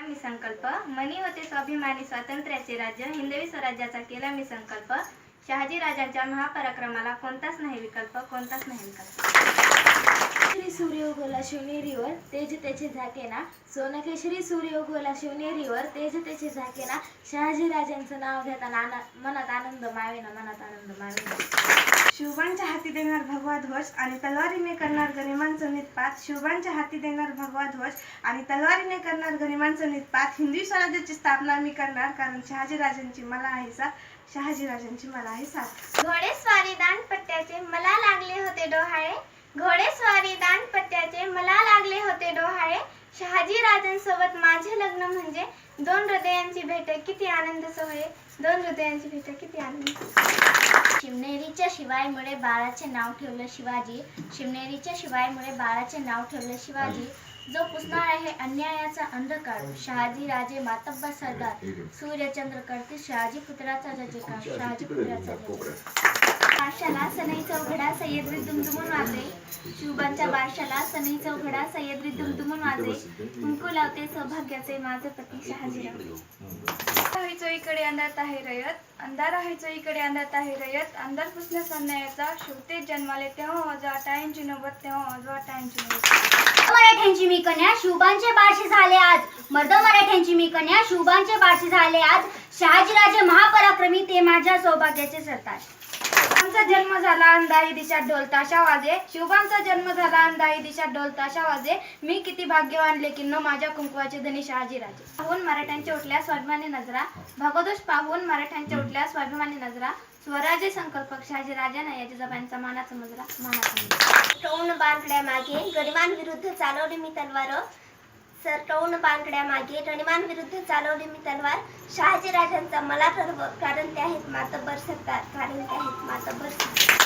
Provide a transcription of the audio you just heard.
मी संकल्प, मनी होते स्वाभिमानी स्वातंत्र्याचे राज्य, हिंदवी स्वराज्याचा केला मी संकल्प. शहाजी राजांच्या महापराक्रमाला कोणताच नाही विकल्प, कोणताच नाही विकल्प. श्री सूर्य उगवला शिवनेरीवर, तेज त्याचे झाकेना. सोनकेशरी सूर्य उगवला शिवनेरीवर, तेज त्याचे झाकेना. शहाजी राजांचं नाव घेताना मनात आनंद मावेना, मनात आनंद मावेना. शिवबांच्या हाती देणार भगवा ध्वज आणि तलवारीने करणार गरिमांचं नितपात. शिवबांच्या हाती देणार भगवा ध्वज आणि तलवारीने करणार गरिमांचं नितपात. हिंदवी स्वराज्याची स्थापना मी करणार, कारण शहाजी राजांची मला आहे साथ, शहाजी राजांची मला आहे साथ. घोडेस्वारी दांडपट्ट्याचे मला लागले होते डोहाळे, घोडेस्वारी दांडपट्ट्याचे मला लागले होते डोहाळे. शहाजी राजांसोबत माझे लग्न म्हणजे दोन हृदयांची भेट, किती आनंद सोहळे, दोन हृदयांची भेट, किती आनंद. शिवनेरीच्या शिवायमुळे बाळाचे नाव ठेवलं शिवाजी. शिवनेरीच्या शिवायमुळे बाळाचे नाव ठेवलं शिवाजी. जो पुसणार आहे अन्यायाचा अंधकार, शहाजी राजे मातब्बर सरदार. सूर्यचंद्र करतील शहाजी पुत्राचा जयकार, शहाजी पुत्राचा जयकार. बादशाला सनई चौघडा सह्याद्री दुमदुमून वाजे, शिवबांच्या बादशाला सनई चौघडा सह्याद्री दुमदुमून वाजे. कुंकू लावते सौभाग्याचे माझे पती शहाजीराव. आहे चोईकडे अंधारात आहे रयत, अंधार आहे चोईकडे अंधारात आहे रयत. अंधार पुसण्यास अन्यायाचा, शिवते जन्माले तेव्हा वाजवा टाळ्यांची नोबत, तेव्हा वाजवा टाळ्यांची नोबत. मराठ्यांची मी कन्या शिवबांचे बारसे झाले आज, मर्द मराठ्यांची मी कन्या शिवबांचे बारसे झाले आज. शहाजीराजे महापराक्रमी ते माझ्या सौभाग्याचे सरताज. शिवबांचा जन्म झाला अंधाई दिशात ढोल ताशा वाजे, शिवबांचा जन्म झाला अंधाई दिशात ढोल ताशा वाजे. मी किती भाग्यवान लेकींनो माझ्या कुंकवाचे धनी शहाजीराजे. पाहून मराठ्यांच्या उठल्या स्वाभिमानी नजरा, भगदोष पाहून मराठ्यांच्या उठल्या स्वाभिमानी नजरा. स्वराज्य संकल्पक शहाजी राजांना या जिजाबाईंचा मानाचा मुजरा, मानाचा मुजरा. टोन बांधड्या मागे गरिमान विरुद्ध चालवली मी तलवार, सरटवून बांधड्या मागे गरिमान विरुद्ध चालवली मी तलवार. शहाजी राजांचा मला गर्व, कारण ते आहेत मातब्बर सरदार, कारण ते आहेत मातब्बर सरदार.